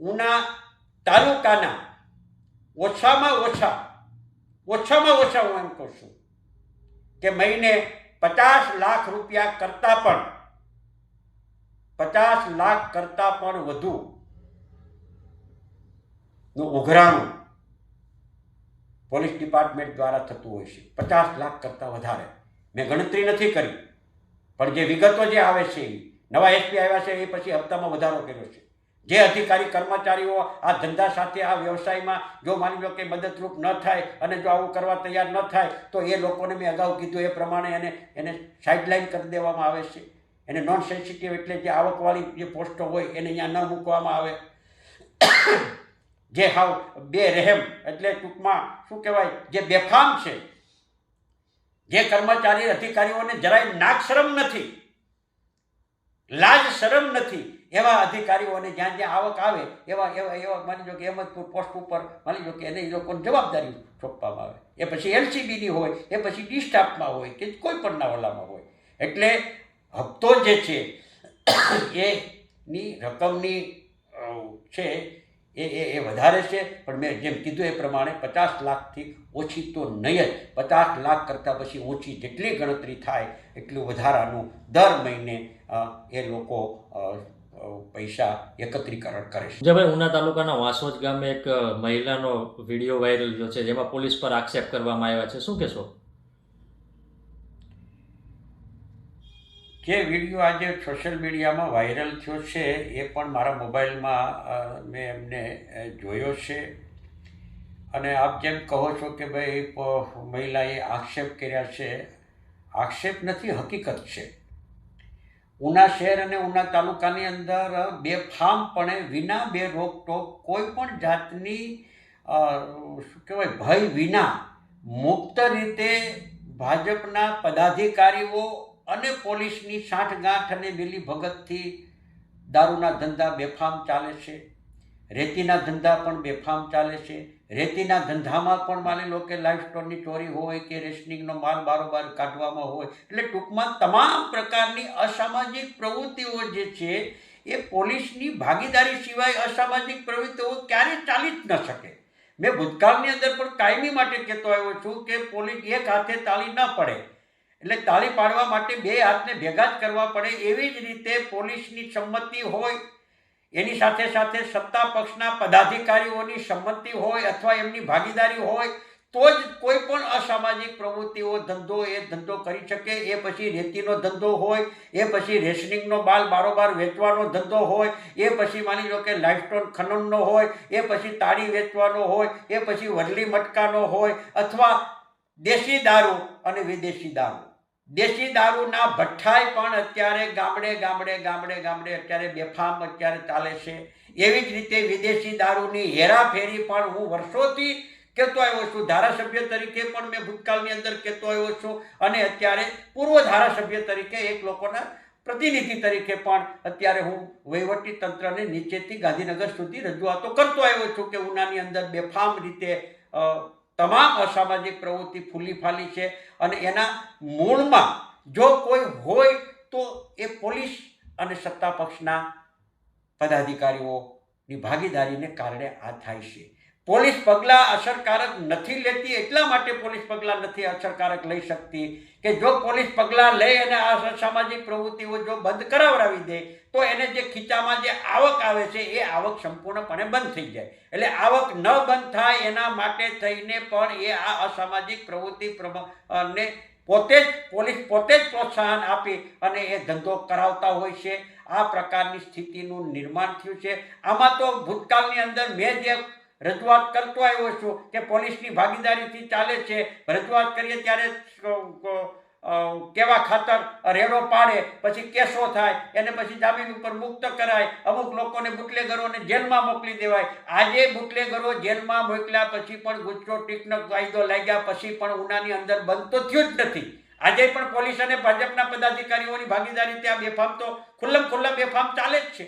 ઉના તાલુકાના ઓછામાં ઓછા હું એમ કહું છું કે મહિને 50 લાખ રૂપિયા કરતાં પણ 50 લાખ કરતાં પણ વધુ નું ઉઘરાણું પોલીસ ડિપાર્ટમેન્ટ દ્વારા થતું હોય છે. 50 લાખ કરતાં વધારે. મેં ગણતરી નથી કરી, પણ જે વિગતો જે આવે છે, નવા એસપી આવ્યા છે એ પછી હપ્તામાં વધારો કર્યો છે. જે અધિકારી કર્મચારીઓ આ ધંધા સાથે આ વ્યવસાયમાં જો માની લો કે મદદરૂપ ન થાય અને જો આવું કરવા તૈયાર ન થાય તો એ લોકોને મેં અગાઉ કીધું એ પ્રમાણે એને સાઇડલાઇન કરી દેવામાં આવે છે. એને નોન સેન્સિટિવ એટલે જે આવકવાળી જે પોસ્ટો હોય એને અહીંયા ન મૂકવામાં આવે. જે હાવ બે રહેમ એટલે ટૂંકમાં શું કહેવાય, જે બેફામ છે, જે કર્મચારી અધિકારીઓને જરાય નાક શરમ નથી, લાજ શરમ નથી, એવા અધિકારીઓને જ્યાં જ્યાં આવક આવે એવા માની લો કે અહેમદપુર પોસ્ટ ઉપર માની લો કે એને એ લોકોને જવાબદારી સોંપવામાં આવે. એ પછી એલસીબીની હોય, એ પછી ડી સ્ટાફમાં હોય કે કોઈ પણના ઓલામાં હોય. એટલે હપ્તો જે છે એની રકમની છે એ વધારે છે, પણ મેં જેમ કીધું એ પ્રમાણે 50 લાખથી ઓછી તો નહીં જ. 50 લાખ કરતાં પછી ઓછી જેટલી ગણતરી થાય એટલું વધારાનું દર મહિને એ લોકો પૈસા એકત્રીકરણ કરે છે. ભાઈ, ઉના તાલુકાના વાસોજ ગામે એક મહિલાનો વિડીયો વાયરલ થયો છે જેમાં પોલીસ પર આક્ષેપ કરવામાં આવ્યા છે, શું કહેશો? જે વિડીયો આજે સોશિયલ મીડિયામાં વાયરલ થયો છે એ પણ મારા મોબાઈલમાં મેં એમને જોયો છે. અને આપ જેમ કહો છો કે ભાઈ મહિલાએ આક્ષેપ કર્યા છે, આક્ષેપ નથી, હકીકત છે. ઉના શહેર અને ઉના તાલુકાની અંદર બેફામપણે વિના બે રોકટોક કોઈ પણ જાતની શું કહેવાય ભય વિના મુક્ત રીતે ભાજપના પદાધિકારીઓ અને પોલીસની સાંઠગાંઠ અને મિલીભગતથી દારૂના ધંધા બેફામ ચાલે છે. રેતીના ધંધા પણ બેફામ ચાલે છે. રેતીના ધંધામાં પણ માની લો કે લાઇફ સ્ટોરની ચોરી હોય કે રેશનિંગનો માલ બારોબાર કાઢવામાં હોય. એટલે ટૂંકમાં તમામ પ્રકારની અસામાજિક પ્રવૃત્તિઓ જે છે એ પોલીસની ભાગીદારી સિવાય અસામાજિક પ્રવૃત્તિઓ ક્યારેય ચાલી જ ન શકે. મેં ભૂતકાળની અંદર પણ કાયમી માટે કહેતો આવ્યો છું કે પોલીસ એક હાથે તાળી ન પડે, એટલે તાળી પાડવા માટે બે હાથને ભેગા જ કરવા પડે. એવી જ રીતે પોલીસની સંમતિ હોય, એની સાથે સાથે સત્તા પક્ષના પદાધિકારીઓની સંમતિ હોય અથવા એમની ભાગીદારી હોય તો જ કોઈ પણ અસામાજિક પ્રવૃત્તિઓ ધંધો કરી શકે. એ પછી રેતીનો ધંધો હોય, એ પછી રેશનિંગનો માલ બારોબાર વેચવાનો ધંધો હોય, એ પછી માની લો કે લાઇફસ્ટોન ખનનનો હોય, એ પછી તાળી વેચવાનો હોય, એ પછી વડલી મટકાનો હોય, અથવા દેશી દારૂ અને વિદેશી દારૂ. દેશી દારૂના ભઠ્ઠાઈ પણ અત્યારે ગામડે અત્યારે બેફામ અત્યારે ચાલે છે. એવી જ રીતે વિદેશી દારૂની હેરાફેરી પણ હું વર્ષોથી કહેતો આવ્યો છું. ધારાસભ્ય તરીકે પણ મેં ભૂતકાળની અંદર કહેતો આવ્યો છું અને અત્યારે પૂર્વ ધારાસભ્ય તરીકે એક લોકોના પ્રતિનિધિ તરીકે પણ અત્યારે હું વહીવટી તંત્રને નીચેથી ગાંધીનગર સુધી રજૂઆતો કરતો આવ્યો છું કે ઉનાની અંદર બેફામ રીતે તમામ અસામાજિક પ્રવૃત્તિ ફૂલી ફાલી છે. અને એના મૂળમાં જો કોઈ હોય તો એ પોલીસ અને સત્તા પક્ષના પદાધિકારીઓની ભાગીદારીને કારણે આ થાય છે. પોલીસ પગલાં અસરકારક નથી લેતી, એટલા માટે પોલીસ પગલાં નથી અસરકારક લઈ શકતી કે જો પોલીસ પગલાં લઈ અને આ અસામાજિક પ્રવૃત્તિઓ જો બંધ કરાવડાવી દે તો એને જે ખીચામાં જે આવક આવે છે એ આવક સંપૂર્ણપણે બંધ થઈ જાય. એટલે આવક ન બંધ થાય એના માટે થઈને પણ એ આ અસામાજિક પ્રવૃત્તિ ને પોલીસ પોતે જ પ્રોત્સાહન આપી અને એ ધંધો કરાવતા હોય છે. આ પ્રકારની સ્થિતિનું નિર્માણ થયું છે. આમાં તો ભૂતકાળની અંદર મેં જે રજૂઆત કરતો આવ્યો છું કે પોલીસની ભાગીદારીથી ચાલે છે, રજૂઆત કરીએ ત્યારે કેવા ખાતર રેડો પાડે, પછી કેસો થાય, એને પછી જામીન ઉપર મુક્ત કરાય, અમુક લોકોને બુટલેગરોને જેલમાં મોકલી દેવાય. આજે બુટલેગરો જેલમાં મોકલ્યા પછી પણ ગુજરો ટીકનો કાયદો લાગ્યા પછી પણ ઉનાની અંદર બંધ તો થયું જ નથી. આજે પણ પોલીસ અને ભાજપના પદાધિકારીઓની ભાગીદારી ત્યાં બેફામ તો ખુલ્લા બેફામ ચાલે જ છે.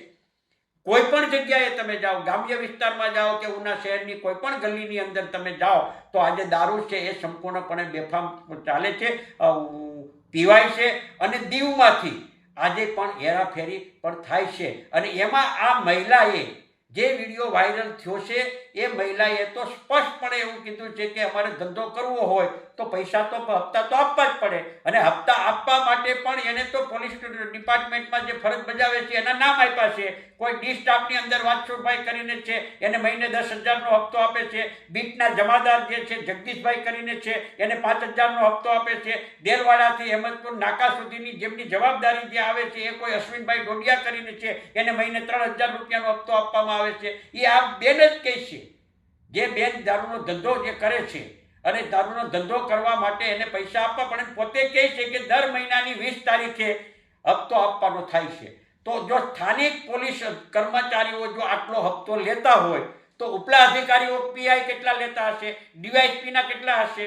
કોઈ પણ જગ્યાએ તમે જાઓ, ગ્રામ્ય વિસ્તારમાં જાઓ કે ઉના શહેરની કોઈ પણ ગલીની અંદર તમે જાઓ તો આજે દારૂ છે એ સંપૂર્ણપણે બેફામ ચાલે છે, પીવાય છે. અને દીવમાંથી આજે પણ હેરાફેરી પણ થાય છે. અને એમાં આ મહિલાએ જે વિડીયો વાયરલ થયો છે એ મહિલાએ તો સ્પષ્ટપણે એવું કીધું છે કે અમારે ધંધો કરવો હોય તો પૈસા તો હપ્તા તો આપવા જ પડે, અને હપ્તા આપવા માટે પણ એને તો પોલીસ ડિપાર્ટમેન્ટમાં જે ફરજ બજાવે છે એના નામ આપ્યા છે. કોઈ ડી સ્ટાફની અંદર વાત્સુભાઈ કરીને છે, એને મહિને 10,000નો હપ્તો આપે છે. બીટના જમાદાર જે છે જગદીશભાઈ કરીને છે, એને 5,000નો હપ્તો આપે છે. દેલવાડાથી હેમંતપુર નાકા સુધીની જેમની જવાબદારી જે આવે છે એ કોઈ અશ્વિનભાઈ ડોડિયા કરીને છે, એને મહિને 3,000 રૂપિયાનો હપ્તો આપવામાં આવે છે. એ આ બેન જ કહે છે, જે બેન દારૂનો ધંધો જે કરે છે અને દારૂનો ધંધો કરવા માટે એને પૈસા આપવા પડે. પોતે કહે છે કે દર મહિનાની 20 તારીખે હપ્તો આપવાનો થાય છે. તો જો સ્થાનિક પોલીસ કર્મચારીઓ જો આટલો હપ્તો લેતા હોય તો ઉપલા અધિકારીઓ પીઆઈ કેટલા લેતા હશે, ડીવાયએસપીના કેટલા હશે,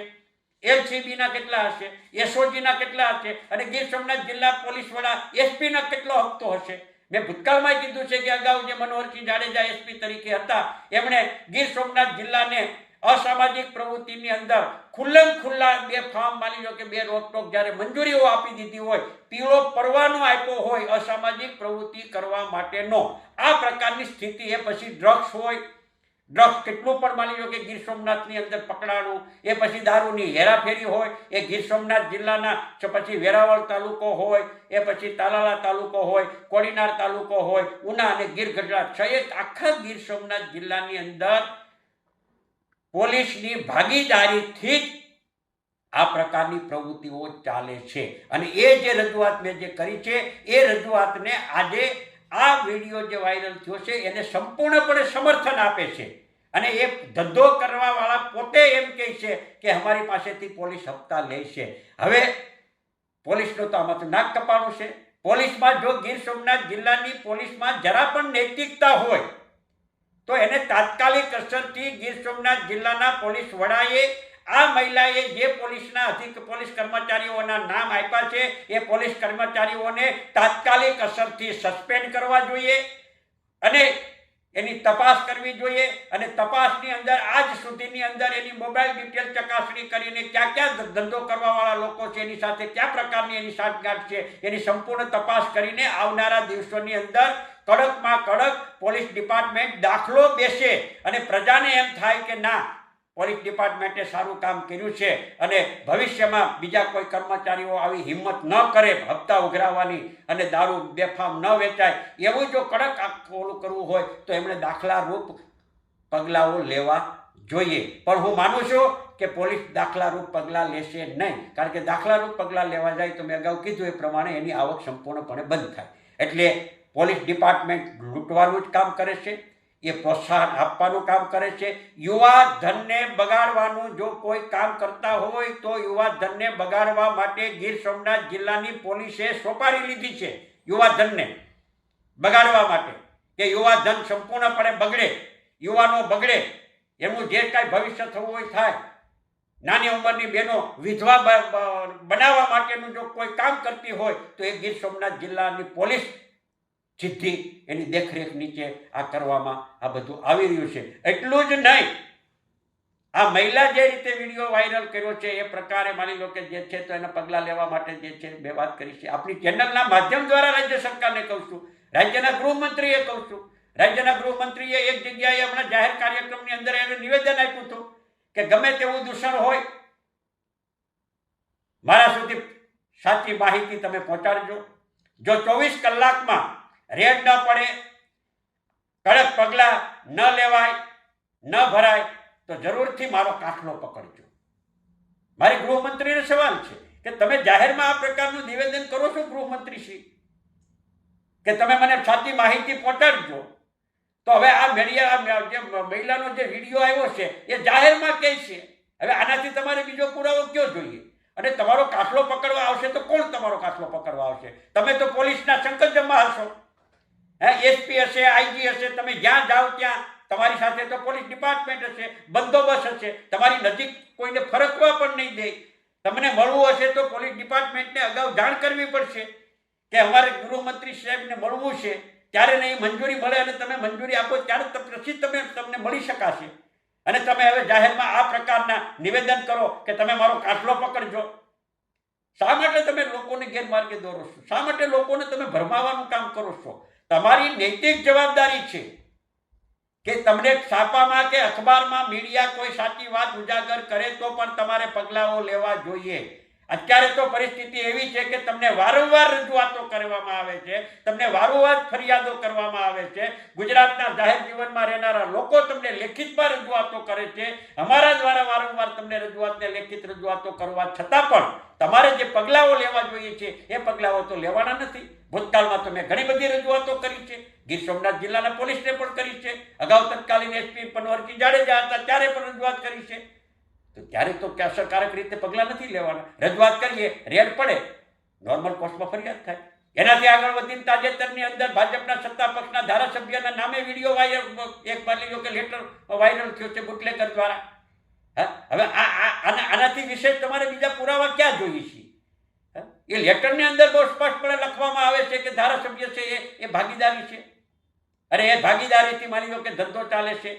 એલસીબીના કેટલા હશે, એસઓજીના કેટલા હશે, અને ગીર સોમનાથ જિલ્લા પોલીસ વડા એસપીના કેટલો હપ્તો હશે. મેં ભૂતકાળમાં કીધું છે કે અગાઉ જે મનોહરસિંહ જાડેજા એસપી તરીકે હતા એમણે ગીર સોમનાથ જિલ્લાને અસામાજિક પ્રવૃત્તિની અંદર ખુલ્લા બેફામ માની લો કે બે રોકટોક જ્યારે મંજૂરીઓ આપી દીધી હોય, પીળો પરવાનો આપ્યો હોય અસામાજિક પ્રવૃત્તિ કરવા માટેનો, આ પ્રકારની સ્થિતિ. એ પછી ડ્રગ્સ હોય, ડ્રગ્સ કેટલું પણ માની લો કે ગીર સોમનાથની અંદર પકડાણું, એ પછી દારૂની હેરાફેરી હોય, એ ગીર સોમનાથ જિલ્લાના પછી વેરાવળ તાલુકો હોય, એ પછી તાલાલા તાલુકો હોય, કોડીનાર તાલુકો હોય, ઉના અને ગીર ગઢડા સહિત આખા ગીર સોમનાથ જિલ્લાની અંદર પોલીસની ભાગીદારીથી જ આ પ્રકારની પ્રવૃત્તિઓ ચાલે છે. અને એ જે રજૂઆત મેં જે કરી છે એ રજૂઆતને આજે આ વિડીયો જે વાયરલ થયો છે એને સંપૂર્ણપણે સમર્થન આપે છે. અને એ ધંધો કરવાવાળા પોતે એમ કહે છે કે અમારી પાસેથી પોલીસ હપ્તા લે છે. હવે પોલીસનો તો આમાં તો નાક કપાણું છે. પોલીસમાં જો ગીર સોમનાથ જિલ્લાની પોલીસમાં જરા પણ નૈતિકતા હોય તો એને તાત્કાલિક અસરથી ગીર સોમનાથ જિલ્લાના પોલીસ વડાએ આ મહિલાએ જે પોલીસ કર્મચારીઓના નામ આપ્યા છે એ પોલીસ કર્મચારીઓને તાત્કાલિક અસરથી સસ્પેન્ડ કરવા જોઈએ અને એની તપાસ કરવી જોઈએ. અને તપાસની અંદર આજ સુધીની અંદર એની મોબાઈલ ડિટેલ ચકાસણી કરીને ક્યાં ધંધો કરવાવાળા લોકો છે, એની સાથે કયા પ્રકારની એની સાંઠગાંઠ છે, એની સંપૂર્ણ તપાસ કરીને આવનારા દિવસોની અંદર કડકમાં કડક પોલીસ ડિપાર્ટમેન્ટ દાખલો બેસે અને પ્રજાને એમ થાય કે ના, પોલીસ ડિપાર્ટમેન્ટે સારું કામ કર્યું છે અને ભવિષ્યમાં બીજા કોઈ કર્મચારીઓ આવી હિંમત ન કરે હપ્તા ઉઘરાવવાની અને દારૂ બેફામ ન વેચાય, એવું જો કડક ઓલું કરવું હોય તો એમણે દાખલારૂપ પગલાઓ લેવા જોઈએ. પણ હું માનું છું કે પોલીસ દાખલારૂપ પગલાં લેશે નહીં, કારણ કે દાખલારૂપ પગલાં લેવા જાય તો મેં અગાઉ કીધું એ પ્રમાણે એની આવક સંપૂર્ણપણે બંધ થાય. એટલે પોલીસ ડિપાર્ટમેન્ટ લૂંટવાનું જ કામ કરે છે, એ પ્રોત્સાહન આપવાનું કામ કરે છે. યુવા ધનને બગાડવાનું જો કોઈ કામ કરતા હોય તો યુવા ધનને બગાડવા માટે ગીર સોમનાથ જિલ્લાની પોલીસે સોપારી લીધી છે. યુવા ધનને બગાડવા માટે કે યુવા ધન સંપૂર્ણપણે બગડે, યુવાનો બગડે, એનું જે કાંઈ ભવિષ્ય થવું હોય થાય. નાની ઉંમરની બહેનો વિધવા બનાવવા માટેનું જો કોઈ કામ કરતી હોય તો એ ગીર સોમનાથ જિલ્લાની પોલીસ સીધી એની દેખરેખ નીચે આ કરવામાં આ બધું આવી રહ્યું છે. એટલું જ નહીં, આ મહિલા જે રીતે વિડીયો વાયરલ કર્યો છે એ પ્રકારે માની લો કે જે છે તો એના પગલાં લેવા માટે જે છે બે વાત કરી છે. આપણી ચેનલના માધ્યમ દ્વારા રાજ્ય સરકારને કહું છું, રાજ્યના ગૃહમંત્રીએ કહું છું. રાજ્યના ગૃહમંત્રીએ એક જગ્યાએ હમણાં જાહેર કાર્યક્રમની અંદર એનું નિવેદન આપ્યું હતું કે ગમે તેવું દૂષણ હોય મારા સુધી સાચી માહિતી તમે પહોંચાડજો. જો 24 કલાકમાં રેડ ન પડે, કડક પગલાં ન લેવાય, ન ભરાય તો જરૂરથી મારો કાફલો પકડજો. મારી ગૃહમંત્રીને સવાલ છે કે તમે જાહેરમાં આ પ્રકારનું નિવેદન કરો છો ગૃહમંત્રીશ્રી કે તમે મને સાચી માહિતી પહોંચાડજો, તો હવે આ મહિલાનો જે વિડીયો આવ્યો છે એ જાહેરમાં કહે છે. હવે આનાથી તમારે બીજો પુરાવો કયો જોઈએ? અને તમારો કાફલો પકડવા આવશે તો કોણ તમારો કાફલો પકડવા આવશે? તમે તો પોલીસના સંકલ્પમાં હશો, એસપી હશે, આઈજી હશે, તમે જ્યાં જાઓ ત્યાં તમારી સાથે તો પોલીસ ડિપાર્ટમેન્ટ હશે, બંદોબસ્ત હશે, તમારી નજીક કોઈને ફરકવા પણ નહીં દે. તમને મળવું હશે તો પોલીસ ડિપાર્ટમેન્ટને અગાઉ જાણ કરવી પડશે કે અમારે ગૃહમંત્રી સાહેબને મળવું છે, ત્યારે નહીં મંજૂરી મળે અને તમે મંજૂરી આપો ત્યારે પછી તમને મળી શકાશે. અને તમે હવે જાહેરમાં આ પ્રકારના નિવેદન કરો કે તમે મારો કાફલો પકડજો. શા માટે તમે લોકોને ગેરમાર્ગે દોરો છો? શા માટે લોકોને તમે ભરમાવાનું કામ કરો છો? તમારી નૈતિક જવાબદારી છે કે તમને છાપામાં કે અખબારમાં મીડિયા કોઈ સાચી વાત ઉજાગર કરે તો પણ તમારે પગલાઓ લેવા જોઈએ. અત્યારે તો પરિસ્થિતિ એવી છે કે તમને વારંવાર રજૂઆતો કરવામાં આવે છે, તમને વારંવાર ફરિયાદો કરવામાં આવે છે. ગુજરાતના જાહેર જીવનમાં રહેનારા લોકો તમને લેખિતમાં રજૂઆતો કરે છે. અમારા દ્વારા વારંવાર તમને રજૂઆતને લેખિત રજૂઆતો કરવા છતાં પણ તમારે જે પગલાઓ લેવા જોઈએ છે એ પગલાઓ તો લેવાના નથી. ભૂતકાળમાં તમે ઘણી બધી રજૂઆતો કરી છે. ગીર સોમનાથ જિલ્લાના પોલીસને પણ કરી છે. અગાઉ તત્કાલીન એસપી પનવરજી જાડેજા હતા ત્યારે પણ રજૂઆત કરી છે. તો ત્યારે તો કે અસરકારક રીતે પગલાં નથી લેવાના. રજૂઆત કરીએ, રેડ પડે, નોર્મલ કોર્સમાં ફરિયાદ થાય. એનાથી આગળ વધીને તાજેતરની અંદર ભાજપના સત્તા પક્ષના ધારાસભ્યના નામે વિડીયો વાયરલ, એક માની લો કે લેટર વાયરલ થયો છે બુટલેગર દ્વારા. હવે આનાથી વિશેષ તમારે બીજા પુરાવા ક્યાં જોઈએ છે? એ લેટરની અંદર બહુ સ્પષ્ટપણે લખવામાં આવે છે કે ધારાસભ્ય છે એ ભાગીદારી છે. અરે એ ભાગીદારીથી માની લો કે ધંધો ચાલે છે,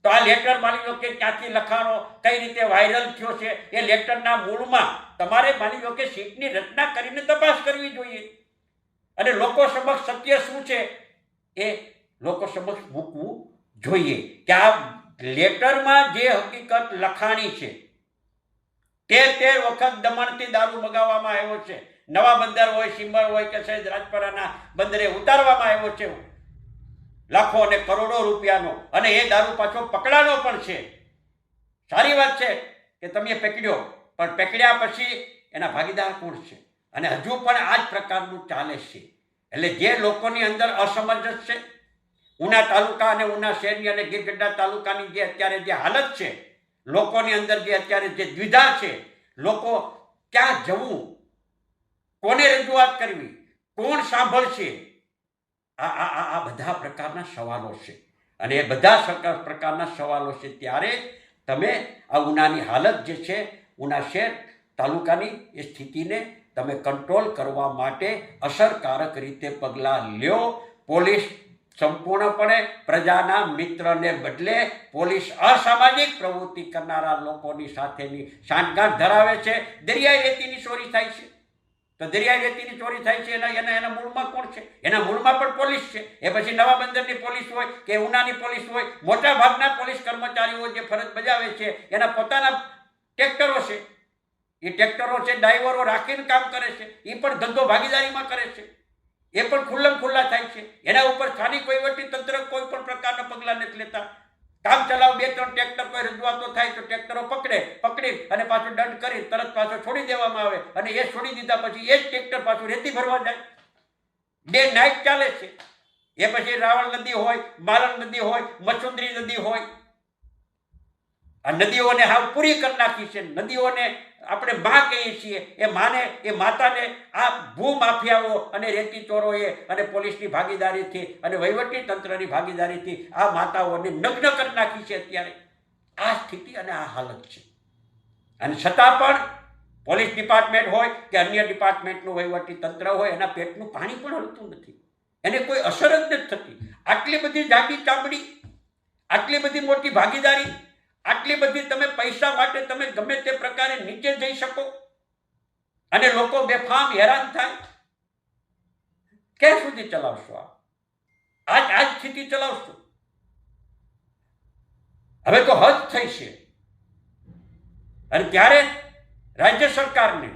તો આ લેટર માની લો કે ક્યાંથી લખાણો, કઈ રીતે વાયરલ થયો છે, એ લેટરના મૂળમાં તમારે માની લો કે સીટની રચના કરીને તપાસ કરવી જોઈએ અને લોકો સમક્ષ સત્ય શું છે એ લોકો સમક્ષ મૂકવું જોઈએ કે આ લેટરમાં જે હકીકત લખાણી છે 13 વખત દમણથી દારૂ મગાવવામાં આવ્યો છે. નવા બંદર હોય, સિમર હોય કે સહેજ રાજપરાના બંદરે ઉતારવામાં આવ્યો છે લાખો અને કરોડો રૂપિયાનો, અને એ દારૂ પાછો પકડાનો પણ છે. સારી વાત છે કે તમે પકડ્યો, પણ પકડ્યા પછી એના ભાગીદાર કોણ છે? અને હજુ પણ આ જ પ્રકારનું ચાલે છે. એટલે જે લોકોની અંદર અસમંજસ છે, ઉના તાલુકા અને ઉના શહેરની અને ગીરગઢડા તાલુકાની જે અત્યારે જે હાલત છે, લોકોની અંદર જે અત્યારે જે દ્વિધા છે, લોકો ક્યાં જવું, કોને રજૂઆત કરવી, કોણ સાંભળશે, આ બધા પ્રકારના સવાલો છે. અને એ બધા પ્રકારના સવાલો છે ત્યારે તમે આ ઉનાની હાલત જે છે, ઉના શહેર તાલુકાની એ સ્થિતિને તમે કંટ્રોલ કરવા માટે અસરકારક રીતે પગલાં લ્યો. પોલીસ સંપૂર્ણપણે પ્રજાના મિત્રને બદલે પોલીસ અસામાજિક પ્રવૃત્તિ કરનારા લોકોની સાથેની સાંઠગાંઠ ધરાવે છે. દરિયાઈ રેતીની ચોરી થાય છે, તો દરિયાઈ રેતીની ચોરી થાય છે એના મૂળમાં કોણ છે? એના મૂળમાં પણ પોલીસ છે. એ પછી નવા બંદરની પોલીસ હોય કે ઉનાની પોલીસ હોય, મોટા ભાગના પોલીસ કર્મચારીઓ જે ફરજ બજાવે છે એના પોતાના ટ્રેક્ટરો છે. એ ટ્રેક્ટરો છે, ડ્રાઈવરો રાખીને કામ કરે છે. એ પણ ધંધો ભાગીદારીમાં કરે છે. એ પણ ખુલ્લમ ખુલ્લા થાય છે. એના ઉપર સ્થાનિક વહીવટી તંત્ર કોઈ પણ પ્રકારના પગલાં નથી લેતા. કામ ચલાવ 2-3 ટ્રેક્ટર કોઈ રજૂઆતો થાય તો ટ્રેક્ટરો પકડી અને પાછું દંડ કરી તરત પાછો છોડી દેવામાં આવે, અને એ છોડી દીધા પછી એ જ ટ્રેક્ટર પાછું રેતી ભરવા જાય. ડે નાઇટ ચાલે છે. એ પછી રાવળ નદી હોય, માલણ નદી હોય, મચુંદરી નદી હોય, આ નદીઓને હાવ પૂરી કરી નાખી છે. નદીઓને આપણે માં કહીએ છીએ. એ માને, એ માતાને આ ભૂ માફિયાઓ અને રેતી ચોરોએ અને પોલીસની ભાગીદારીથી અને વહીવટી તંત્રની ભાગીદારીથી આ માતાઓને નગ્ન કરી નાખી છે. અત્યારે આ સ્થિતિ અને આ હાલત છે. અને છતાં પણ પોલીસ ડિપાર્ટમેન્ટ હોય કે અન્ય ડિપાર્ટમેન્ટનું વહીવટી તંત્ર હોય, એના પેટનું પાણી પણ હલતું નથી. એને કોઈ અસર જ નથી થતી. આટલી બધી જાડી ચામડી, આટલી બધી મોટી ભાગીદારી, આટલી બધી તમે પૈસા માટે તમે ગમે તે પ્રકારે નીચે જઈ શકો અને લોકો બેફામ હેરાન થાય. ક્યાં સુધી ચલાવશો? આ સ્થિતિ ચલાવશો? હવે તો હદ થઈ છે. અને ત્યારે રાજ્ય સરકારને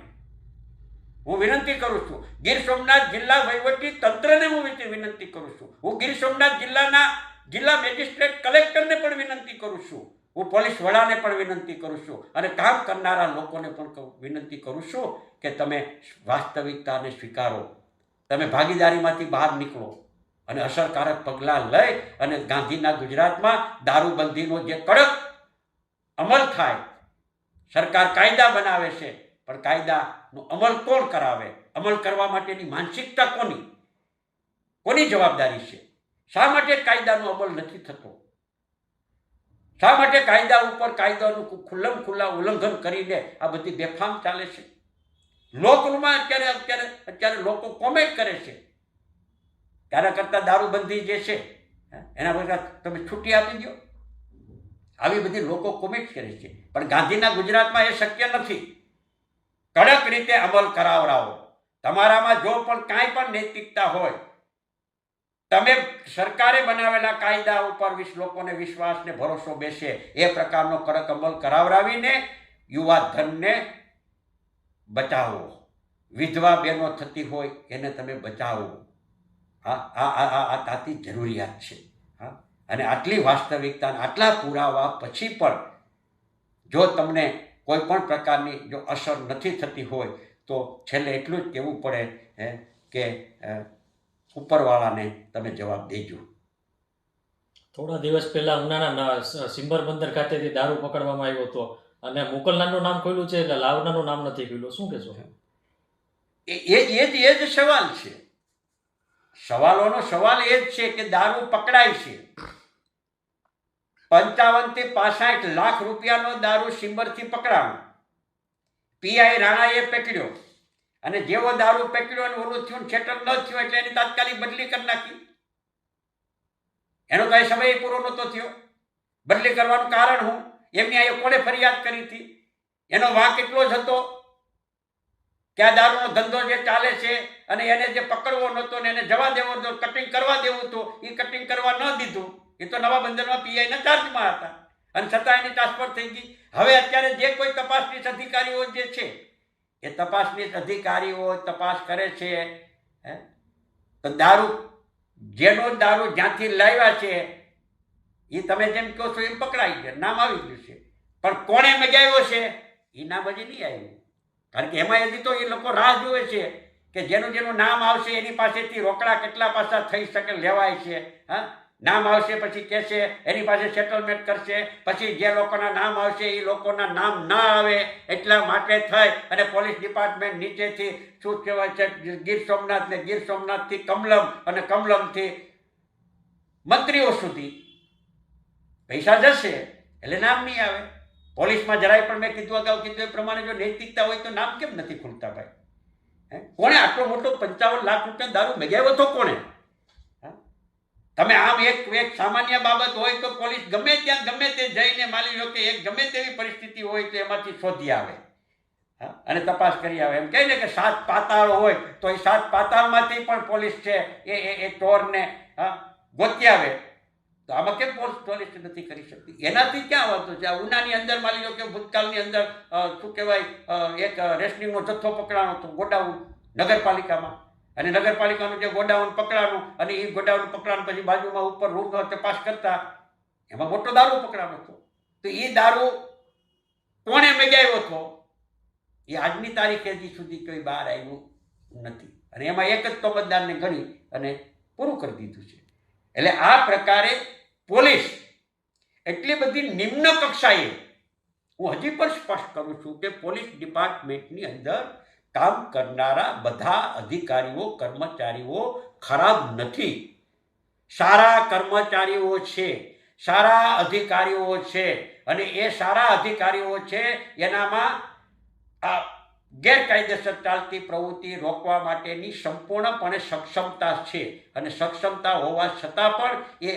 હું વિનંતી કરું છું, ગીર સોમનાથ જિલ્લા વહીવટી તંત્રને હું વિનંતી કરું છું, હું ગીર સોમનાથ જિલ્લા મેજિસ્ટ્રેટ કલેક્ટરને પણ વિનંતી કરું છું, હું પોલીસ વડાને પણ વિનંતી કરું છું, અને કામ કરનારા લોકોને પણ વિનંતી કરું છું કે તમે વાસ્તવિકતાને સ્વીકારો. તમે ભાગીદારીમાંથી બહાર નીકળો અને અસરકારક પગલાં લઈ અને ગાંધીના ગુજરાતમાં દારૂબંધીનો જે કડક અમલ થાય. સરકાર કાયદા બનાવે છે, પણ કાયદાનો અમલ કોણ કરાવે? અમલ કરવા માટેની માનસિકતા કોની જવાબદારી છે? શા માટે કાયદાનો અમલ નથી થતો? શા માટે કાયદા ઉપર કાયદાનું ખુલ્લમ ખુલ્લા ઉલ્લંઘન કરીને આ બધી બેફામ ચાલે છે? લોકમાં અત્યારે લોકો કોમેન્ટ કરે છે. ત્યારે કરતા દારૂબંધી જે છે એના બધા તમે છૂટી આપી દો, આવી બધી લોકો કોમેન્ટ કરે છે. પણ ગાંધીના ગુજરાતમાં એ શક્ય નથી. કડક રીતે અમલ કરાવરાવો. તમારામાં જો પણ કાંઈ પણ નૈતિકતા હોય તમે સરકારે બનાવેલા કાયદા ઉપર લોકોને વિશ્વાસ ને ભરોસો બેસે એ પ્રકારનો કડક અમલ કરાવડાવીને યુવા ધનને બચાવો. વિધવા બહેનો થતી હોય એને તમે બચાવો. આ તાતી જરૂરિયાત છે. હા, અને આટલી વાસ્તવિકતા આટલા પુરાવા પછી પણ જો તમને કોઈ પણ પ્રકારની જો અસર નથી થતી હોય તો છેલ્લે એટલું જ કહેવું પડે કે ઉપરવાળાને તમે જવાબ દેજો. થોડા દિવસ પહેલા ઉનાના સિમ્બર બંદર ખાતેથી દારૂ પકડવામાં આવ્યો હતો અને મોકલનારનું નામ ખોલ્યું છે એટલે લાવનારનું નામ નથી ખોલ્યું. શું કહેશો? એ જ સવાલ છે. સવાલોનો સવાલ એ જ છે કે દારૂ પકડાય છે. 55 થી 65 લાખ રૂપિયાનો દારૂ સિમ્બરથી પકડાયો. પીઆઈ રાણાએ પકડ્યો અને જેવો દારૂ પકડ્યો અને ઓલું થયું સેટલ ન થયું એટલે એની તાત્કાલિક બદલી કરી નાખી. એનો કઈ સમય પૂરો નહોતો થયો. બદલી કરવાનું કારણ હું? એમની આ કોણે ફરિયાદ કરી હતી? એનો વાંક એટલો જ હતો કે આ દારૂનો ધંધો જે ચાલે છે અને એને જે પકડવો નહોતો ને એને જવા દેવો હતો, કટિંગ કરવા દેવું હતું, એ કટિંગ કરવા ન દીધું. એ તો નવા બંદરમાં પીઆઈના ચાર્જમાં હતા અને છતાં એની ટ્રાન્સફર થઈ ગઈ. હવે અત્યારે જે કોઈ તપાસનીશ અધિકારીઓ જે છે એ તપાસનીશ અધિકારીઓ તપાસ કરે છે તો જેનો દારૂ જ્યાંથી લાવ્યા છે એ તમે જેમ કહો છો એમ પકડાઈ ગયા, નામ આવી ગયું છે. પણ કોણે મગાવ્યો છે એ નામ હજી નહીં આવ્યું. કારણ કે એમાં હજી તો એ લોકો રાહ જુએ છે કે જેનું નામ આવશે એની પાસેથી રોકડા કેટલા પાછા થઈ શકે લેવાય છે. હા, નામ આવશે પછી કહેશે એની પાસે સેટલમેન્ટ કરશે. પછી જે લોકોના નામ આવશે એ લોકોના નામ ના આવે એટલા માટે થઈ અને પોલીસ ડિપાર્ટમેન્ટ નીચેથી શું કહેવાય છે ગીર સોમનાથ ને ગીર સોમનાથથી કમલમ અને કમલમથી મંત્રીઓ સુધી પૈસા જશે એટલે નામ નહીં આવે. પોલીસમાં જરાય પણ મેં કીધું અગાઉ કીધું એ પ્રમાણે જો નૈતિકતા હોય તો નામ કેમ નથી ખુલતા ભાઈ? કોણે આટલો મોટો 55 લાખ રૂપિયા દારૂ મગાવ્યો તો કોણે? તમે આમ એક સામાન્ય બાબત હોય તો પોલીસ ગમે ત્યાં ગમે તે જઈને માની લો કે એક ગમે તેવી પરિસ્થિતિ હોય તો એમાંથી શોધી આવે અને તપાસ કરી આવે. એમ કહે ને કે 7 પાતાળ હોય તો એ 7 પાતાળમાંથી પણ પોલીસ છે એ ચોરને ગોતી આવે. તો આમાં કેમ પોલીસ નથી કરી શકતી? એનાથી ક્યાં વાંધો છે? આ ઉનાની અંદર માની લો કે ભૂતકાળની અંદર શું કહેવાય એક રેશનિંગનો જથ્થો પકડાણો હતો ગોડાઉન નગરપાલિકામાં અને નગરપાલિકાનું જે ગોડાઉન પકડાનું અને એ ગોડાઉન પકડાનું પછી બાજુમાં ઉપર રૂમ તપાસ કરતા એમાં મોટો દારૂ પકડાનો હતો. તો એ દારૂ કોણે મગાવ્યો હતો એ આજની તારીખે હજી સુધી કોઈ બહાર આવ્યું નથી. અને એમાં એક જ તોમતદારને ગણી અને પૂરું કરી દીધું છે. એટલે આ પ્રકારે પોલીસ એટલી બધી નિમ્ન કક્ષાએ, હું હજી પણ સ્પષ્ટ કરું છું કે પોલીસ ડિપાર્ટમેન્ટની અંદર કામ કરનારા બધા અધિકારીઓ કર્મચારીઓ ખરાબ નથી. સારા કર્મચારીઓ છે, સારા અધિકારીઓ છે અને એ સારા અધિકારીઓ છે એનામાં આ ગેરકાયદેસર ચાલતી પ્રવૃત્તિ રોકવા માટેની સંપૂર્ણપણે સક્ષમતા છે. અને સક્ષમતા હોવા છતાં પણ એ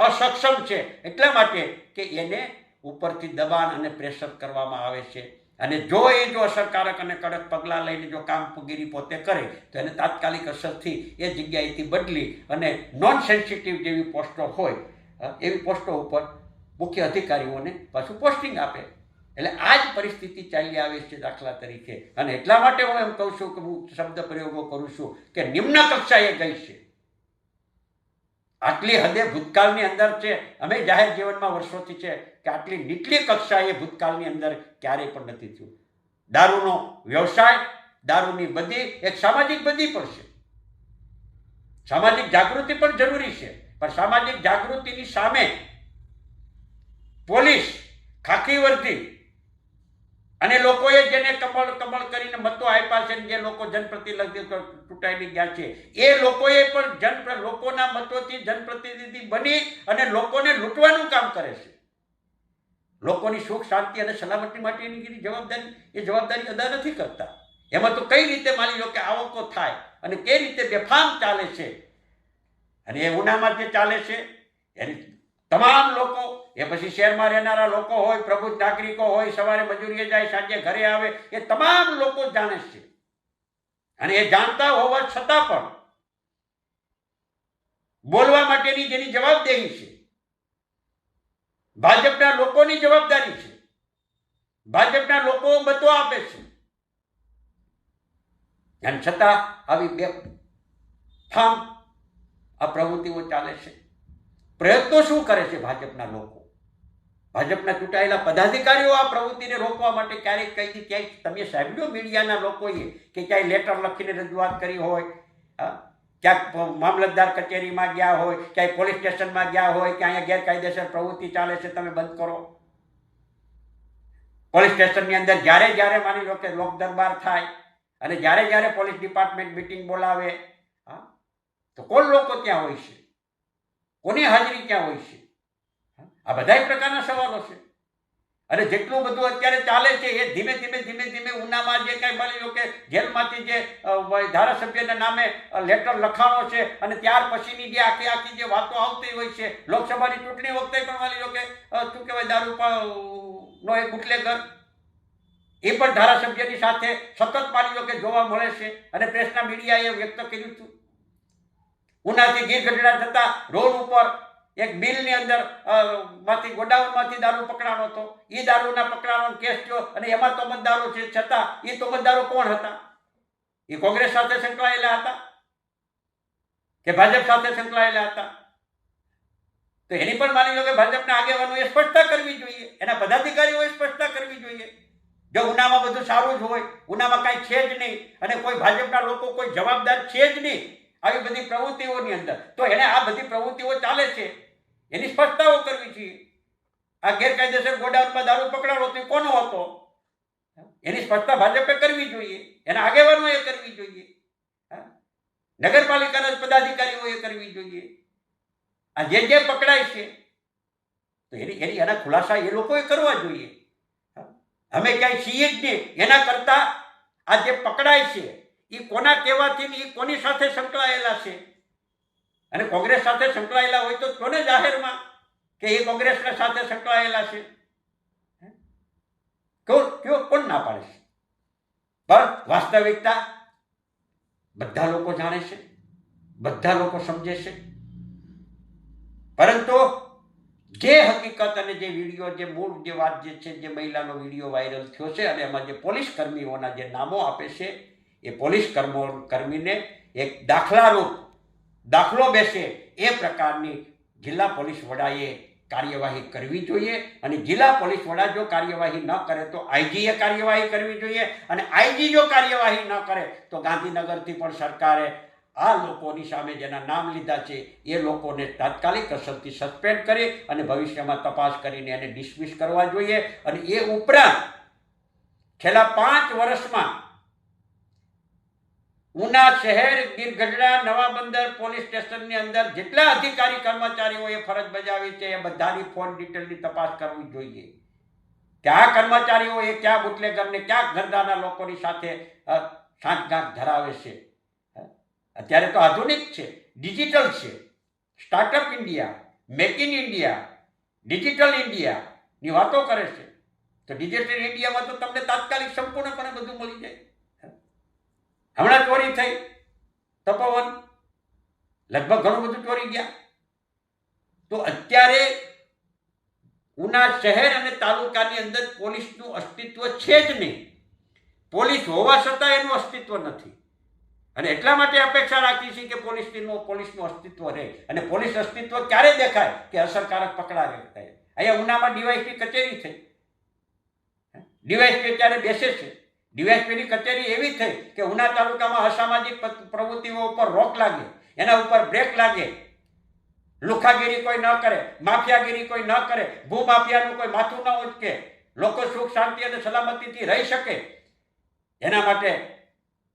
અસક્ષમ છે એટલા માટે કે એને ઉપરથી દબાણ અને પ્રેશર કરવામાં આવે છે. અને જો અસરકારક અને કડક પગલાં લઈને જો કામગીરી પોતે કરે તો એને તાત્કાલિક અસરથી એ જગ્યાએથી બદલી અને નોન સેન્સિટિવ જેવી પોસ્ટો હોય એવી પોસ્ટો ઉપર મુખ્ય અધિકારીઓને પાછું પોસ્ટિંગ આપે. એટલે આ જ પરિસ્થિતિ ચાલી આવે છે દાખલા તરીકે. અને એટલા માટે હું એમ કહું છું કે હું શબ્દ પ્રયોગો કરું છું કે નિમ્ન કક્ષાએ ગઈ છે. આટલી હદે ભૂતકાળની અંદર છે. અમે જાહેર જીવનમાં વર્ષોથી છે કે આટલી નીચલી કક્ષાએ ભૂતકાળની અંદર ક્યારેય પણ નથી થયું. દારૂનો વ્યવસાય, દારૂની બધી એક સામાજિક બધી પણ છે. સામાજિક જાગૃતિ પણ જરૂરી છે. પણ સામાજિક જાગૃતિની સામે પોલીસ ખાખી વર્દી અને લોકોએ જેને કમળ કરીને મતો આપ્યા છે, જે લોકો જનપ્રતિનિધિ ચૂંટાઈને ગયા છે, એ લોકોએ પણ લોકોના મતોથી જનપ્રતિનિધિ બની અને લોકોને લૂંટવાનું કામ કરે છે. લોકોની સુખ શાંતિ અને સલામતી માટેની જવાબદારી અદા નથી કરતા. એમાં તો કઈ રીતે માની લો કે આવકો થાય અને કઈ રીતે બેફામ ચાલે છે. અને એ ઉનામાં જે ચાલે છે એની તમામ લોકો, એ પછી શહેરમાં રહેનારા લોકો હોય, પ્રબુદ્ધ નાગરિકો હોય, સવારે મજૂરીએ જાય સાંજે ઘરે આવે, એ તમામ લોકો જાણે છે. અને એ જાણતા હોવા છતાં પણ બોલવા માટેની જેની જવાબદેહી છે, ભાજપના લોકોની જવાબદારી છે, ભાજપના લોકો મતો આપે છે, અને છતાં આવી બે ઠામ આ પ્રવૃત્તિઓ ચાલે છે. પ્રયત્નો શું કરે છે ભાજપના લોકો, ભાજપના ચૂંટાયેલા પદાધિકારીઓ આ પ્રવૃત્તિને રોકવા માટે ક્યારેક કંઈથી ક્યાંય તમે સાંભળ્યો મીડિયાના લોકોએ કે ક્યાંય લેટર લખીને રજૂઆત કરી હોય, ક્યાંક મામલતદાર કચેરીમાં ગયા હોય, ક્યાંય પોલીસ સ્ટેશનમાં ગયા હોય કે અહીંયા ગેરકાયદેસર પ્રવૃત્તિ ચાલે છે તમે બંધ કરો? પોલીસ સ્ટેશનની અંદર જ્યારે જ્યારે માની લો કે લોક દરબાર થાય અને જ્યારે જ્યારે પોલીસ ડિપાર્ટમેન્ટ મિટિંગ બોલાવે, તો કોણ લોકો ત્યાં હોય છે, કોની હાજરી ક્યાં હોય છે? આ બધા પ્રકારના સવાલો છે. અને જેટલું બધું અત્યારે ચાલે છે એ ધીમે ધીમે ધીમે ધીમે ઉનામાં જે કાંઈ માની લો કે જેલમાંથી જે ધારાસભ્યના નામે લેટર લખાણો છે અને ત્યાર પછીની જે આખી જે વાતો આવતી હોય છે, લોકસભાની ચૂંટણી વખતે પણ માની લો કે શું કહેવાય દારૂ નો એક બુટલેગર એ પણ ધારાસભ્યની સાથે સતત માની લો કે જોવા મળે છે અને પ્રેસના મીડિયાએ વ્યક્ત કર્યું હતું. ઉનાથી ગીર ગઢડા થતા રોડ ઉપર એક બિલની અંદર માંથી ગોડાઉનમાંથી દારૂ પકડાણો હતો. એ દારૂના પકડાવાનો કેસ થયો અને એમાં તોમતદારો છે, છતાં એ તોમતદારો કોણ હતા? એ કોંગ્રેસ સાથે સંકળાયેલા હતા કે ભાજપ સાથે સંકળાયેલા હતા? તો એની પણ માની લો કે ભાજપના આગેવાનોએ સ્પષ્ટતા કરવી જોઈએ, એના પદાધિકારીઓએ સ્પષ્ટતા કરવી જોઈએ. જો ઉનામાં બધું સારું જ હોય, ઉનામાં કાંઈ છે જ નહીં અને કોઈ ભાજપના લોકો કોઈ જવાબદાર છે જ નહીં આવી બધી પ્રવૃત્તિઓની અંદર, તો એને આ બધી પ્રવૃત્તિઓ ચાલે છે એની સ્પષ્ટતાઓ કરવી જોઈએ. આ ગેરકાયદેસર ગોડાઉનમાં દારૂ પકડાયો તો કોનો હતો એની સ્પષ્ટતા ભાજપે કરવી જોઈએ, એના આગેવાનોએ કરવી જોઈએ, નગરપાલિકાના પદાધિકારીઓએ કરવી જોઈએ. આ જે પકડાય છે તો એના ખુલાસા એ લોકોએ કરવા જોઈએ. અમે ક્યાંય છીએ જ નહીં, એના કરતા આ જે પકડાય છે એ કોના કહેવાથી એ કોની સાથે સંકળાયેલા છે, અને કોંગ્રેસ સાથે સંકળાયેલા હોય તો કોને જાહેરમાં કે એ કોંગ્રેસના સાથે સંકળાયેલા છે? કોણ ના પાડે છે? પણ વાસ્તવિકતા બધા લોકો જાણે છે, બધા લોકો સમજે છે. પરંતુ જે હકીકત અને જે વિડીયો, જે મૂળ જે વાત જે છે, જે મહિલાનો વિડીયો વાયરલ થયો છે અને એમાં જે પોલીસ કર્મીઓના જે નામો આપે છે, એ પોલીસ કર્મીને એક દાખલો બેસે એ પ્રકારની જિલ્લા પોલીસ વડાએ કાર્યવાહી કરવી જોઈએ. અને જિલ્લા પોલીસ વડા જો કાર્યવાહી ન કરે તો આઈજીએ કાર્યવાહી કરવી જોઈએ, અને આઈજી જો કાર્યવાહી ન કરે તો ગાંધીનગરથી પણ સરકારે આ લોકોની સામે જેના નામ લીધા છે એ લોકોને તાત્કાલિક અસરથી સસ્પેન્ડ કરી અને ભવિષ્યમાં તપાસ કરીને એને ડિસમિસ કરવા જોઈએ. અને એ ઉપરાંત છેલ્લા 5 વર્ષમાં ઉના શહેર, ગીર ગઢડા, નવા બંદર પોલીસ સ્ટેશનની અંદર જેટલા અધિકારી કર્મચારીઓએ ફરજ બજાવી છે એ બધાની ફોન ડિટેલની તપાસ કરવી જોઈએ. કયા કર્મચારીઓએ કયા બુટલેગરને, કયા ધંધાના લોકોની સાથે સાંઠગાંઠ ધરાવે છે. અત્યારે તો આધુનિક છે, ડિજિટલ છે, startup India, make in India, digital ઇન્ડિયાની વાતો કરે છે. તો ડિજિટલ ઇન્ડિયામાં તો તમને તાત્કાલિક સંપૂર્ણપણે બધું મળી જાય. હમણાં ચોરી થઈ તપોવન, લગભગ ઘણું બધું ચોરી ગયા. તો અત્યારે ઉના શહેર અને તાલુકાની અંદર પોલીસનું અસ્તિત્વ છે જ નહીં. પોલીસ હોવા છતાં એનું અસ્તિત્વ નથી. અને એટલા માટે અપેક્ષા રાખી છે કે પોલીસનું અસ્તિત્વ રહે. અને પોલીસ અસ્તિત્વ ક્યારે દેખાય કે અસરકારક પકડાય. અહીંયા ઉનામાં ડીવાયસપી કચેરી થઈ, ડીવાયસપી અત્યારે બેસે છે. ડીવાયસપીની કચેરી એવી થઈ કે ઉના તાલુકામાં અસામાજિક પ્રવૃત્તિઓ ઉપર રોક લાગે, એના ઉપર બ્રેક લાગે, લુખાગીરી કોઈ ન કરે, માફિયાગીરી કોઈ ન કરે, ભૂમાફિયાનું કોઈ માથું ન ઉચકે, લોકો સુખ શાંતિ અને સલામતીથી રહી શકે. એના માટે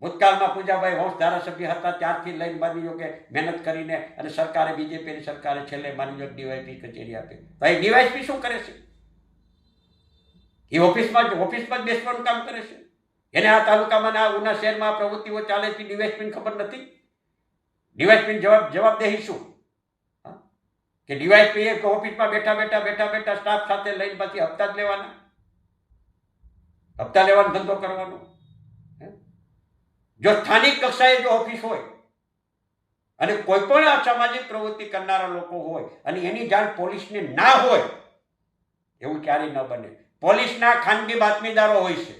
ભૂતકાળમાં પૂજાભાઈ વંશ ધારાસભ્ય હતા ત્યારથી લઈને માની લો કે મહેનત કરીને અને સરકારે, બીજેપીની સરકારે છેલ્લે માની લો ડીવાયસપી કચેરી આપી. ભાઈ ડીવાયસપી શું કરે છે? એ ઓફિસમાં જ બેસવાનું કામ કરે છે. એને આ તાલુકામાં આ ઉના શહેરમાં પ્રવૃત્તિઓ ચાલે છે, ડીવાયસપીને ખબર નથી? ડીવાયસપીની જવાબદેહી શું? કે ડીવાયસપી એક ઓફિસમાં બેઠા સ્ટાફ સાથે લઈને પછી હપ્તા જ લેવાના, હપ્તા લેવાનો ધંધો કરવાનો. જો સ્થાનિક કક્ષાએ જો ઓફિસ હોય અને કોઈ પણ અસામાજિક પ્રવૃત્તિ કરનારા લોકો હોય અને એની જાણ પોલીસને ના હોય એવું ક્યારેય ન બને. પોલીસના ખાનગી બાતમીદારો હોય છે.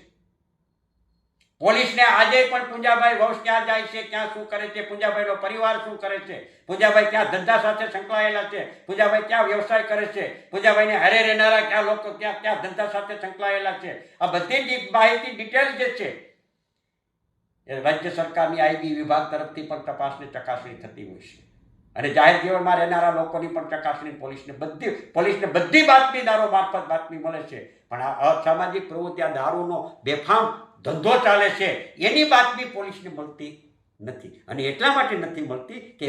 પોલીસને આજે પણ પૂંજાભાઈ વંશ ક્યાં જાય છે, ક્યાં શું કરે છે, પૂંજાભાઈનો પરિવાર શું કરે છે, પૂંજાભાઈ ક્યાં ધંધા સાથે સંકળાયેલા છે, પૂંજાભાઈ ક્યાં વ્યવસાય કરે છે, પૂંજાભાઈને હારે રહેનારા ક્યાં લોકો ક્યાં ધંધા સાથે સંકળાયેલા છે, આ બધી જ માહિતી ડિટેલ જે છે એ રાજ્ય સરકારની આઈબી વિભાગ તરફથી પણ તપાસની ચકાસણી થતી હોય છે. અને જાહેર જીવનમાં રહેનારા લોકોની પણ ચકાસણી પોલીસને બધી બાતમીદારો મારફત બાતમી મળે છે. પણ આ અસામાજિક પ્રવૃત્તિ, આ દારૂનો બેફામ ધંધો ચાલે છે, એની બાતમી પોલીસને મળતી નથી. અને એટલા માટે નથી મળતી કે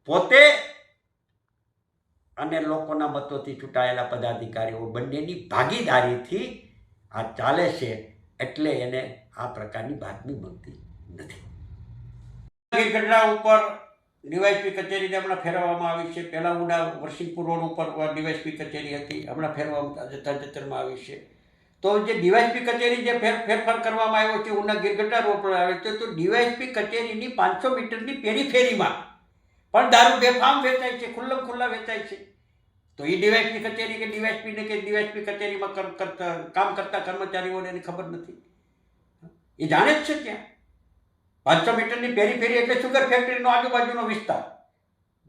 પોતે અને લોકોના મતોથી ચૂંટાયેલા પદાધિકારીઓ બંનેની ભાગીદારીથી આ ચાલે છે, એટલે એને આ પ્રકારની બાતમી મળતી નથી. ગીરગઢડા ઉપર ડીવાયસપી કચેરીને હમણાં ફેરવવામાં આવી છે. પહેલાં ઉડા વરસિંગપુર રોડ ઉપર ડીવાયસપી કચેરી હતી, હમણાં ફેરવવામાં તાજેતરમાં આવી છે. તો જે ડીવાયસપી કચેરી જે ફેરફાર કરવામાં આવ્યો છે ઉના ગીરગઢડા રોડ પર આવે છે, તો ડીવાયસપી કચેરીની 500 મીટરની પેરીફેરીમાં પણ દારૂ બેફામ વેચાય છે, ખુલ્લા વેચાય છે. તો એ ડીવાયસપી કચેરી કે ડીવાયસપી કચેરીમાં કામ કરતા કર્મચારીઓને એની ખબર નથી, એ જાણે જ છે. ત્યાં 500 મીટરની પેરીફેરી એટલે શુગર ફેક્ટરીનો આજુબાજુનો વિસ્તાર.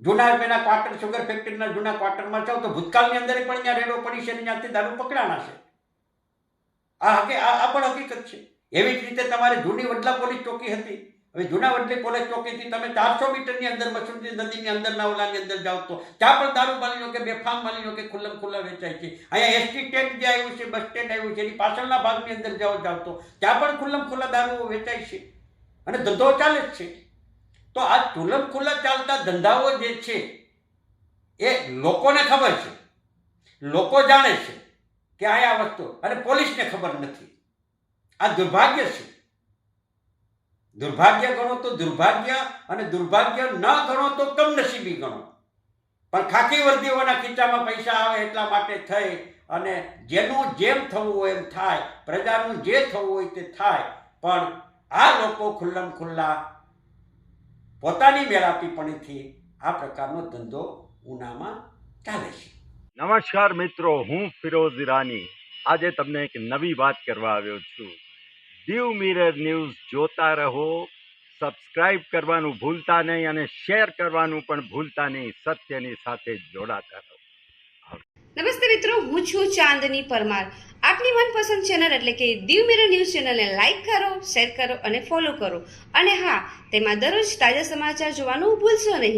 જૂના પેલા ક્વાર્ટર, શુગર ફેક્ટરીના જૂના ક્વાર્ટરમાં જાઓ તો ભૂતકાળની અંદર પણ ત્યાં રેડો પડી છે અને ત્યાંથી દારૂ પકડાણા છે. આ પણ હકીકત છે. એવી જ રીતે તમારે જૂની વડલા પોલીસ ચોકી હતી. હવે જૂના વડલી પોલીસ ચોકીથી તમે 400 મીટરની અંદર મસૂરી નદીની અંદરના ઓલાની અંદર જાઓ તો ત્યાં પણ દારૂ માની લો કે બેફામ માની લો કે ખુલ્લા વેચાય છે. અહીંયા એસટી સ્ટેન્ડ જે આવ્યું છે, બસ સ્ટેન્ડ આવ્યું છે, એની પાછળના ભાગની અંદર જાઓ તો ત્યાં પણ ખુલ્લા દારૂ વેચાય છે અને ધંધો ચાલે જ છે. તો આ ખુલ્લા ચાલતા ધંધાઓ જે છે એ લોકોને ખબર છે, લોકો જાણે છે કે આ વસ્તુ, અને પોલીસને ખબર નથી. આ દુર્ભાગ્ય છે. દુર્ભાગ્ય ગણો તો દુર્ભાગ્ય, અને દુર્ભાગ્ય ન ગણો તો કમનસીબી ગણો. પણ ખાકી વર્દીઓના ખીચામાં પૈસા આવે એટલા માટે થઈ અને જેનું જેમ થવું હોય એમ થાય, પ્રજાનું જે થવું હોય તે થાય. પણ આ લોકો ખુલ્લા પોતાની મેળાપીપણીથી આ પ્રકારનો ધંધો ઉનામાં ચાલે છે. નમસ્કાર મિત્રો, હું ફિરોઝ ઈરાની આજે તમને એક નવી વાત કરવા આવ્યો છું. દીવ મિરર ન્યૂઝ જોતા રહો, સબસ્ક્રાઇબ કરવાનું ભૂલતા નહીં અને શેર કરવાનું પણ ભૂલતા નહીં. સત્યની સાથે જોડાતા રહો. નમસ્તે મિત્રો, હું છું ચાંદની પરમાર. આપની મનપસંદ ચેનલ એટલે કે દીવ મિરર ન્યૂઝ ચેનલને લાઈક કરો, શેર કરો અને ફોલો કરો. અને હા, તેમાં દરરોજ તાજા સમાચાર જોવાનું ભૂલશો નહીં.